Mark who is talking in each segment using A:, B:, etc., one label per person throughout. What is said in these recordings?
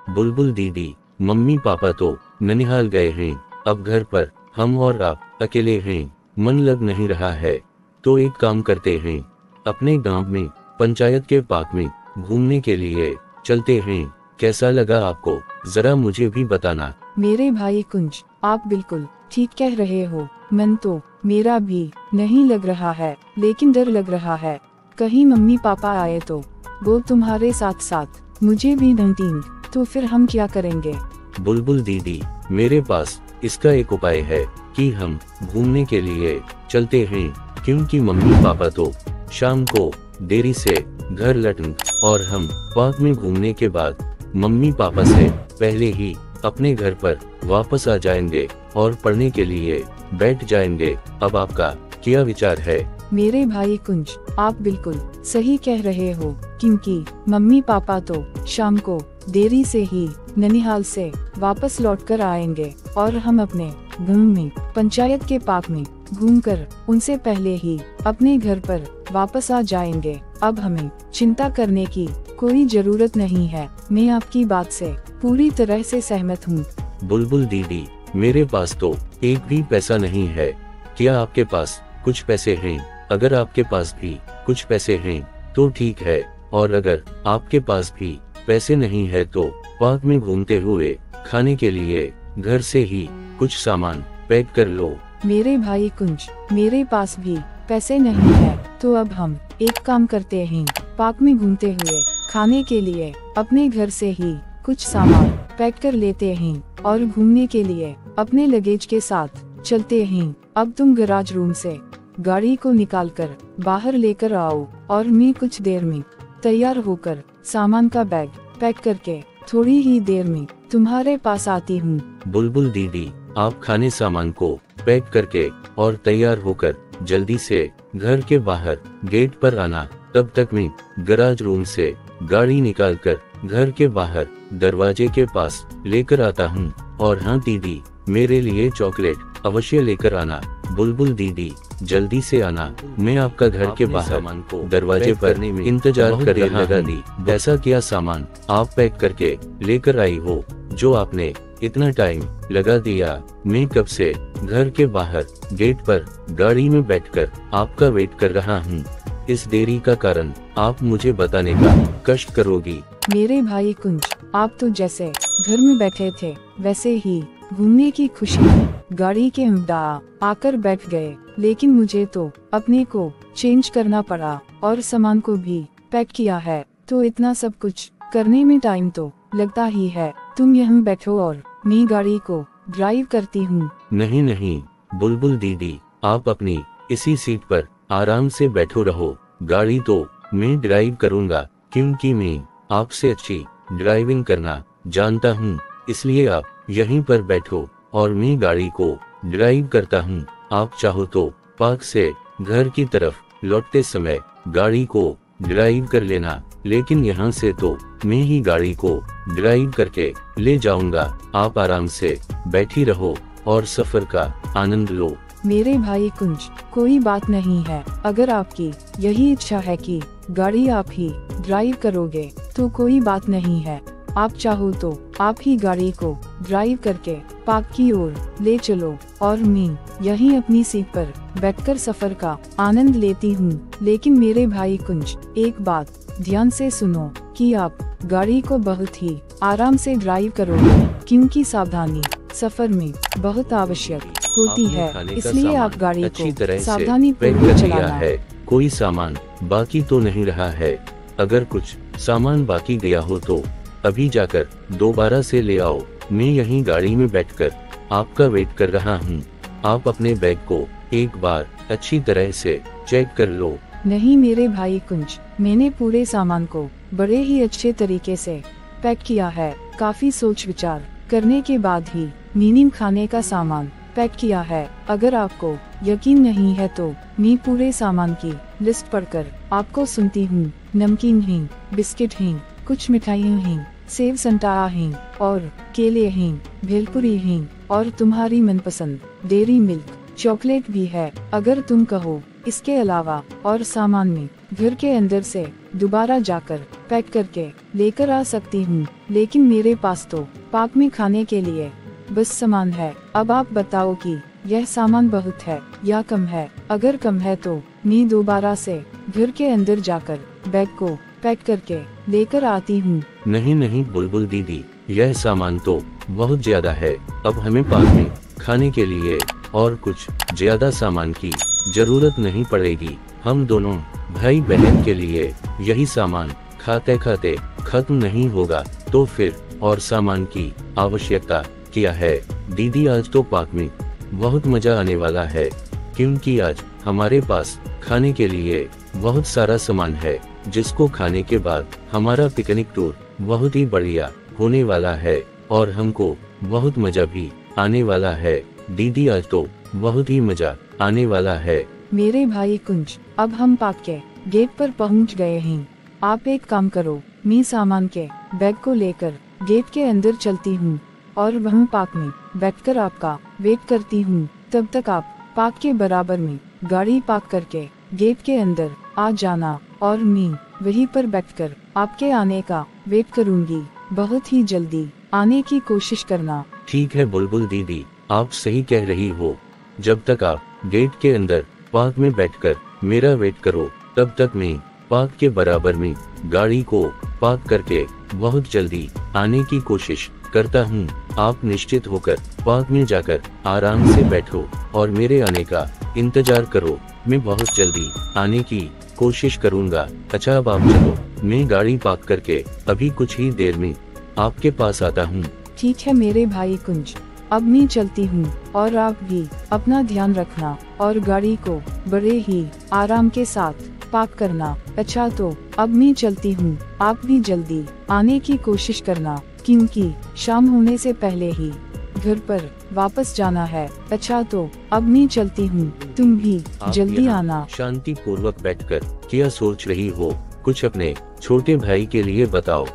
A: बुलबुल दीदी, mummy papa तो ननिहाल गए हैं, अब घर पर हम और आप अकेले हैं, मन लग नहीं रहा है। तो एक काम करते हैं, अपने गांव में पंचायत के पार्क में घूमने के लिए चलते हैं। कैसा लगा आपको, जरा मुझे भी बताना।
B: मेरे भाई कुंज, आप बिल्कुल ठीक कह रहे हो। मन तो मेरा भी नहीं लग रहा है, लेकिन डर लग रहा है कहीं मम्मी पापा आए तो वो तुम्हारे साथ साथ मुझे भी ढूंढेंगे, तो फिर हम क्या करेंगे।
A: बुलबुल दीदी, मेरे पास इसका एक उपाय है कि हम घूमने के लिए चलते हैं, क्योंकि मम्मी पापा तो शाम को देरी से घर लौटेंगे और हम पार्क में घूमने के बाद मम्मी पापा से पहले ही अपने घर पर वापस आ जाएंगे और पढ़ने के लिए बैठ जाएंगे। अब आपका क्या विचार है।
B: मेरे भाई कुंज, आप बिल्कुल सही कह रहे हो, क्योंकि मम्मी पापा तो शाम को देरी से ही ननिहाल से वापस लौटकर आएंगे और हम अपने गांव में पंचायत के पार्क में घूमकर उनसे पहले ही अपने घर पर वापस आ जाएंगे। अब हमें चिंता करने की कोई जरूरत नहीं है। मैं आपकी बात से पूरी तरह से सहमत हूँ।
A: बुलबुल दीदी, मेरे पास तो एक भी पैसा नहीं है, क्या आपके पास कुछ पैसे हैं। अगर आपके पास भी कुछ पैसे हैं तो ठीक है, और अगर आपके पास भी पैसे नहीं है तो पार्क में घूमते हुए खाने के लिए घर से ही कुछ सामान पैक कर लो।
B: मेरे भाई कुंज, मेरे पास भी पैसे नहीं है, तो अब हम एक काम करते हैं, पार्क में घूमते हुए खाने के लिए अपने घर से ही कुछ सामान पैक कर लेते हैं और घूमने के लिए अपने लगेज के साथ चलते हैं। अब तुम गैराज रूम से गाड़ी को निकालकर बाहर लेकर आओ और मैं कुछ देर में तैयार होकर सामान का बैग पैक करके थोड़ी ही देर में तुम्हारे पास आती हूँ।
A: बुलबुल दीदी, आप खाने सामान को पैक करके और तैयार होकर जल्दी से घर के बाहर गेट पर आना। तब तक मैं गैराज रूम से गाड़ी निकालकर घर के बाहर दरवाजे के पास लेकर आता हूँ। और हाँ दीदी, मेरे लिए चॉकलेट अवश्य लेकर आना। बुलबुल दीदी, जल्दी से आना, मैं आपका घर के बाहर सामान को दरवाजे पर इंतजार कर रहा हूँ। ऐसा क्या सामान आप पैक करके लेकर आई हो जो आपने इतना टाइम लगा दिया। मैं कब से घर के बाहर गेट पर गाड़ी में बैठकर आपका वेट कर रहा हूँ। इस देरी का कारण आप मुझे बताने का कष्ट करोगी।
B: मेरे भाई कुंज, आप तो जैसे घर में बैठे थे वैसे ही घूमने की खुशी में गाड़ी के अंदर आकर बैठ गए, लेकिन मुझे तो अपने को चेंज करना पड़ा और सामान को भी पैक किया है, तो इतना सब कुछ करने में टाइम तो लगता ही है। तुम यहाँ बैठो और मैं गाड़ी को ड्राइव करती हूँ।
A: नहीं नहीं बुलबुल दीदी, आप अपनी इसी सीट पर आराम से बैठो रहो, गाड़ी तो मैं ड्राइव करूँगा, क्योंकि मैं आपसे अच्छी ड्राइविंग करना जानता हूँ। इसलिए आप यहीं पर बैठो और मैं गाड़ी को ड्राइव करता हूँ। आप चाहो तो पार्क से घर की तरफ लौटते समय गाड़ी को ड्राइव कर लेना, लेकिन यहाँ से तो मैं ही गाड़ी को ड्राइव करके ले जाऊंगा। आप आराम से बैठी रहो और सफर का आनंद लो।
B: मेरे भाई कुंज, कोई बात नहीं है, अगर आपकी यही इच्छा है कि गाड़ी आप ही ड्राइव करोगे तो कोई बात नहीं है। आप चाहो तो आप ही गाड़ी को ड्राइव करके पार्क की ओर ले चलो और मैं यहीं अपनी सीट पर बैठकर सफर का आनंद लेती हूँ। लेकिन मेरे भाई कुंज, एक बात ध्यान से सुनो कि आप गाड़ी को बहुत ही आराम से ड्राइव करोगे, क्योंकि सावधानी सफर में बहुत आवश्यक होती है, इसलिए आप गाड़ी को सावधानी पूर्वक चलाना है।
A: कोई सामान बाकी तो नहीं रहा है, अगर कुछ सामान बाकी गया हो तो अभी जाकर दोबारा से ले आओ। मैं यहीं गाड़ी में बैठकर आपका वेट कर रहा हूँ। आप अपने बैग को एक बार अच्छी तरह से चेक कर लो।
B: नहीं मेरे भाई कुंज, मैंने पूरे सामान को बड़े ही अच्छे तरीके से पैक किया है। काफी सोच विचार करने के बाद ही मैंने खाने का सामान पैक किया है। अगर आपको यकीन नहीं है तो मैं पूरे सामान की लिस्ट पढ़कर आपको सुनती हूँ। नमकीन हैं, बिस्किट हैं, कुछ मिठाइयाँ हैं, सेव संतरा हैं और केले हैं, भेलपुरी हैं और तुम्हारी मनपसंद डेयरी मिल्क चॉकलेट भी है, अगर तुम कहो। इसके अलावा और सामान में घर के अंदर से दोबारा जाकर पैक करके लेकर आ सकती हूँ, लेकिन मेरे पास तो पार्क में खाने के लिए बस सामान है। अब आप बताओ कि यह सामान बहुत है या कम है। अगर कम है तो मैं दोबारा से घर के अंदर जाकर बैग को पैक करके लेकर आती हूँ।
A: नहीं नहीं बुलबुल दीदी, यह सामान तो बहुत ज्यादा है। अब हमें पार्क में खाने के लिए और कुछ ज्यादा सामान की जरूरत नहीं पड़ेगी। हम दोनों भाई बहन के लिए यही सामान खाते खाते खत्म नहीं होगा, तो फिर और सामान की आवश्यकता क्या है। दीदी आज तो पार्क में बहुत मजा आने वाला है, क्योंकि आज हमारे पास खाने के लिए बहुत सारा सामान है, जिसको खाने के बाद हमारा पिकनिक टूर बहुत ही बढ़िया होने वाला है और हमको बहुत मजा भी आने वाला है। दीदी आज तो बहुत ही मजा आने वाला है।
B: मेरे भाई कुंज, अब हम पार्क के गेट पर पहुंच गए हैं। आप एक काम करो, मैं सामान के बैग को लेकर गेट के अंदर चलती हूँ और वहाँ पार्क में बैठकर आपका वेट करती हूँ। तब तक आप पार्क के बराबर में गाड़ी पार्क करके गेट के अंदर आ जाना और मैं वहीं पर बैठकर आपके आने का वेट करूँगी। बहुत ही जल्दी आने की कोशिश करना।
A: ठीक है बुलबुल दीदी, आप सही कह रही हो। जब तक आप गेट के अंदर पार्क में बैठकर मेरा वेट करो, तब तक मैं पार्क के बराबर में गाड़ी को पार्क करके बहुत जल्दी आने की कोशिश करता हूँ। आप निश्चित होकर पार्क में जाकर आराम से बैठो और मेरे आने का इंतजार करो। मैं बहुत जल्दी आने की कोशिश करूँगा। अच्छा अब आप चलो, मैं गाड़ी पार्क करके अभी कुछ ही देर में आपके पास आता हूँ।
B: ठीक है मेरे भाई कुंज, अब मैं चलती हूँ और आप भी अपना ध्यान रखना और गाड़ी को बड़े ही आराम के साथ पार्क करना। अच्छा तो अब मैं चलती हूँ, आप भी जल्दी आने की कोशिश करना, क्योंकि शाम होने से पहले ही घर पर वापस जाना है। अच्छा तो अब मैं चलती हूँ, तुम भी जल्दी आना।
A: शांति पूर्वक बैठकर क्या सोच रही हो? कुछ अपने छोटे भाई के लिए बताओ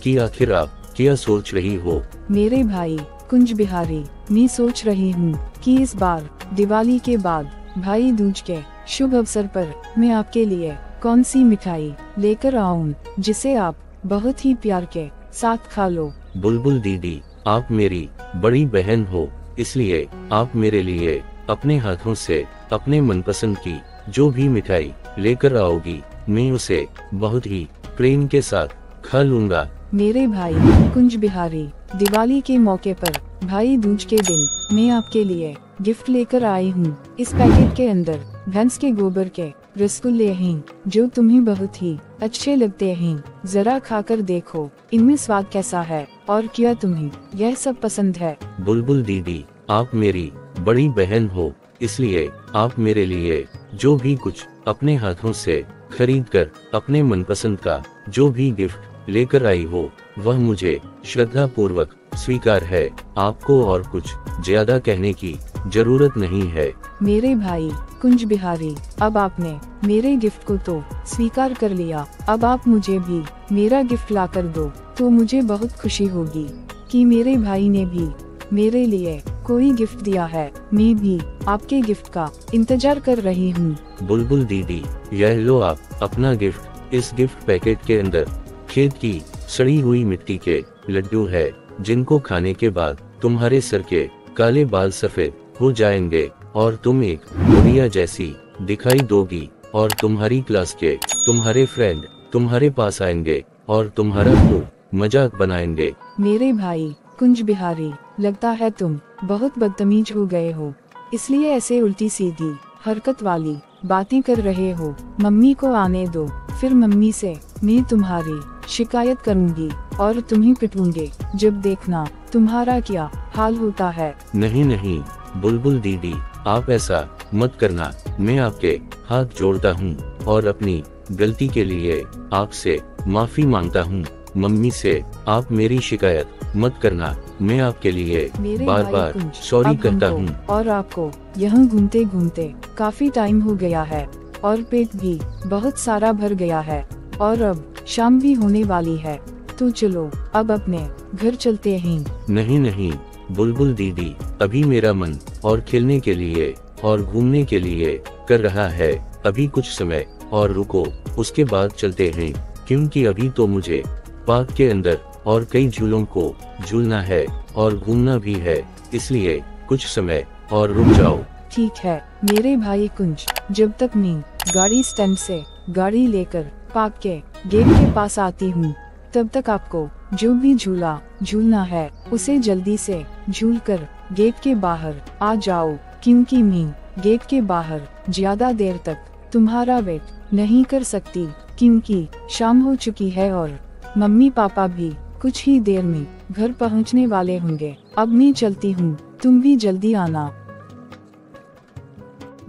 A: कि आखिर आप क्या सोच रही हो?
B: मेरे भाई कुंज बिहारी, मैं सोच रही हूँ कि इस बार दिवाली के बाद भाई दूज के शुभ अवसर पर मैं आपके लिए कौन सी मिठाई लेकर आऊं, जिसे आप बहुत ही प्यार के साथ खा लो।
A: बुलबुल दीदी, आप मेरी बड़ी बहन हो, इसलिए आप मेरे लिए अपने हाथों से अपने मनपसंद की जो भी मिठाई लेकर आओगी, मैं उसे बहुत ही प्रेम के साथ खा लूंगा।
B: मेरे भाई कुंज बिहारी, दिवाली के मौके पर भाई दूज के दिन मैं आपके लिए गिफ्ट लेकर आई हूँ। इस पैकेट के अंदर भैंस के गोबर के रसगुल्ले हैं, जो तुम्हें बहुत ही अच्छे लगते हैं। जरा खाकर देखो इनमें स्वाद कैसा है और क्या तुम्हें यह सब पसंद है।
A: बुलबुल दीदी, आप मेरी बड़ी बहन हो, इसलिए आप मेरे लिए जो भी कुछ अपने हाथों से खरीद कर अपने मनपसंद का जो भी गिफ्ट लेकर आई हो, वह मुझे श्रद्धा पूर्वक स्वीकार है। आपको और कुछ ज्यादा कहने की जरूरत नहीं है।
B: मेरे भाई कुंज बिहारी, अब आपने मेरे गिफ्ट को तो स्वीकार कर लिया, अब आप मुझे भी मेरा गिफ्ट ला कर दो तो मुझे बहुत खुशी होगी कि मेरे भाई ने भी मेरे लिए कोई गिफ्ट दिया है। मैं भी आपके गिफ्ट का इंतजार कर रही हूँ।
A: बुलबुल दीदी, यह लो आप अपना गिफ्ट। इस गिफ्ट पैकेट के अंदर खेत की सड़ी हुई मिट्टी के लड्डू है, जिनको खाने के बाद तुम्हारे सर के काले बाल सफेद हो जाएंगे और तुम एक बुढ़िया जैसी दिखाई दोगी और तुम्हारी क्लास के तुम्हारे फ्रेंड तुम्हारे पास आएंगे और तुम्हारा खूब मजाक बनाएंगे।
B: मेरे भाई कुंज बिहारी, लगता है तुम बहुत बदतमीज हो गए हो, इसलिए ऐसे उल्टी सीधी हरकत वाली बातें कर रहे हो। मम्मी को आने दो, फिर मम्मी से मैं तुम्हारी शिकायत करूंगी और तुम्हें पिटूंगी, जब देखना तुम्हारा क्या हाल होता है।
A: नहीं नहीं बुलबुल दीदी, आप ऐसा मत करना। मैं आपके हाथ जोड़ता हूँ और अपनी गलती के लिए आपसे माफी मांगता हूँ। मम्मी से आप मेरी शिकायत मत करना, मैं आपके लिए बार बार सॉरी कहता हूँ।
B: और आपको यहाँ घूमते घूमते काफी टाइम हो गया है और पेट भी बहुत सारा भर गया है और अब शाम भी होने वाली है, तो चलो अब अपने घर चलते हैं।
A: नहीं नहीं बुलबुल दीदी, अभी मेरा मन और खेलने के लिए और घूमने के लिए कर रहा है। अभी कुछ समय और रुको, उसके बाद चलते हैं। क्योंकि अभी तो मुझे पार्क के अंदर और कई झूलों को झूलना है और घूमना भी है, इसलिए कुछ समय और रुक जाओ।
B: ठीक है मेरे भाई कुंज, जब तक मैं गाड़ी स्टैंड से गाड़ी लेकर पार्क के गेट के पास आती हूँ, तब तक आपको जो भी झूला झूलना है उसे जल्दी से झूल कर गेट के बाहर आ जाओ, क्योंकि मैं गेट के बाहर ज्यादा देर तक तुम्हारा वेट नहीं कर सकती, क्योंकि शाम हो चुकी है और मम्मी पापा भी कुछ ही देर में घर पहुंचने वाले होंगे। अब मैं चलती हूँ, तुम भी जल्दी आना।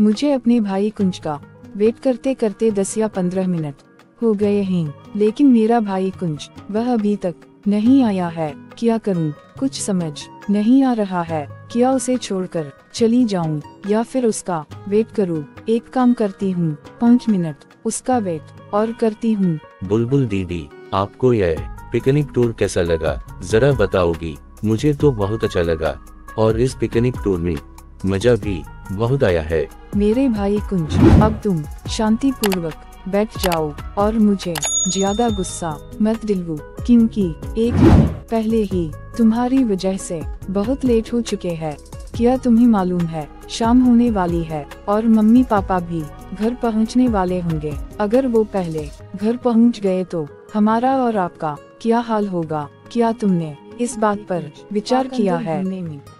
B: मुझे अपने भाई कुंज का वेट करते करते 10 या 15 मिनट हो गए हैं, लेकिन मेरा भाई कुंज वह अभी तक नहीं आया है। क्या करूं, कुछ समझ नहीं आ रहा है। क्या उसे छोड़कर चली जाऊं या फिर उसका वेट करूं? एक काम करती हूं, 5 मिनट उसका वेट और करती हूं।
A: बुलबुल दीदी, आपको यह पिकनिक टूर कैसा लगा, जरा बताओगी? मुझे तो बहुत अच्छा लगा और इस पिकनिक टूर में मजा भी बहुत आया है।
B: मेरे भाई कुंज, अब तुम शांति पूर्वक बैठ जाओ और मुझे ज्यादा गुस्सा मत दिलवाओ, क्योंकि एक दिन पहले ही तुम्हारी वजह से बहुत लेट हो चुके हैं। क्या तुम्हें मालूम है शाम होने वाली है और मम्मी पापा भी घर पहुंचने वाले होंगे। अगर वो पहले घर पहुंच गए तो हमारा और आपका क्या हाल होगा? क्या तुमने इस बात पर विचार किया है?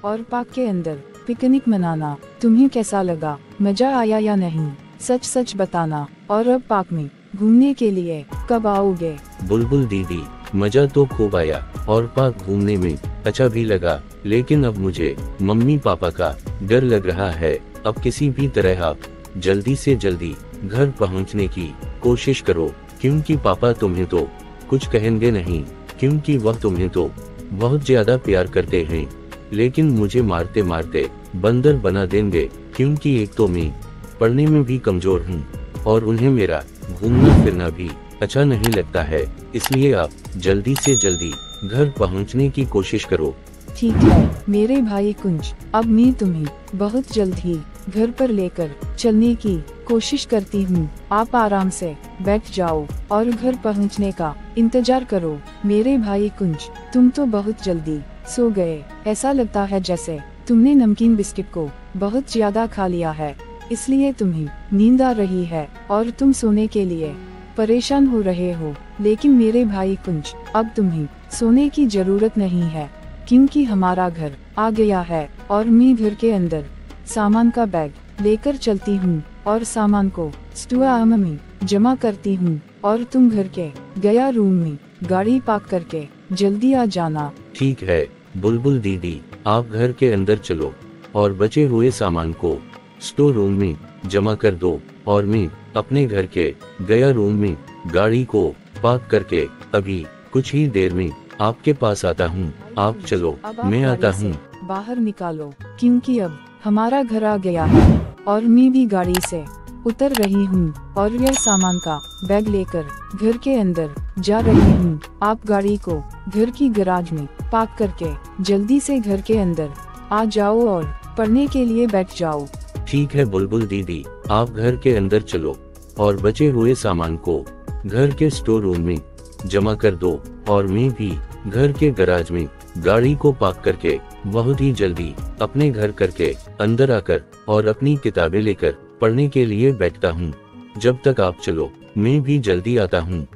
B: और पार्क के अंदर पिकनिक मनाना तुम्हें कैसा लगा? मजा आया या नहीं? सच सच बताना। और अब पार्क में घूमने के लिए कब आओगे?
A: बुलबुल दीदी, मजा तो खूब आया और पार्क घूमने में अच्छा भी लगा, लेकिन अब मुझे मम्मी पापा का डर लग रहा है। अब किसी भी तरह आप जल्दी से जल्दी घर पहुंचने की कोशिश करो, क्योंकि पापा तुम्हें तो कुछ कहेंगे नहीं, क्योंकि वह तुम्हें तो बहुत ज्यादा प्यार करते हैं, लेकिन मुझे मारते मारते बंदर बना देंगे, क्योंकि एक तो मैं पढ़ने में भी कमजोर हूँ और उन्हें मेरा घूमना फिरना भी अच्छा नहीं लगता है। इसलिए आप जल्दी से जल्दी घर पहुँचने की कोशिश करो।
B: ठीक है मेरे भाई कुंज, अब मैं तुम्हें बहुत जल्द ही घर पर लेकर चलने की कोशिश करती हूँ। आप आराम से बैठ जाओ और घर पहुँचने का इंतजार करो। मेरे भाई कुंज, तुम तो बहुत जल्दी सो गए। ऐसा लगता है जैसे तुमने नमकीन बिस्किट को बहुत ज्यादा खा लिया है, इसलिए तुम्हें नींद आ रही है और तुम सोने के लिए परेशान हो रहे हो। लेकिन मेरे भाई कुंज, अब तुम्हें सोने की जरूरत नहीं है, क्योंकि हमारा घर आ गया है और मैं घर के अंदर सामान का बैग लेकर चलती हूँ और सामान को स्टोर में जमा करती हूँ और तुम घर के गया रूम में गाड़ी पार्क करके जल्दी आ जाना।
A: ठीक है बुलबुल दीदी, आप घर के अंदर चलो और बचे हुए सामान को स्टोर रूम में जमा कर दो और मैं अपने घर के गया रूम में गाड़ी को पार्क करके अभी कुछ ही देर में आपके पास आता हूँ। आप चलो, मैं आता हूँ।
B: बाहर निकालो, क्योंकि अब हमारा घर आ गया है और मैं भी गाड़ी से उतर रही हूँ और यह सामान का बैग लेकर घर के अंदर जा रही हूँ। आप गाड़ी को घर की गैराज में पार्क करके जल्दी से घर के अंदर आ जाओ और पढ़ने के लिए बैठ जाओ।
A: ठीक है बुलबुल दीदी, आप घर के अंदर चलो और बचे हुए सामान को घर के स्टोर रूम में जमा कर दो और मैं भी घर के गैराज में गाड़ी को पार्क करके बहुत ही जल्दी अपने घर करके अंदर आकर और अपनी किताबें लेकर पढ़ने के लिए बैठता हूँ। जब तक आप चलो, मैं भी जल्दी आता हूँ।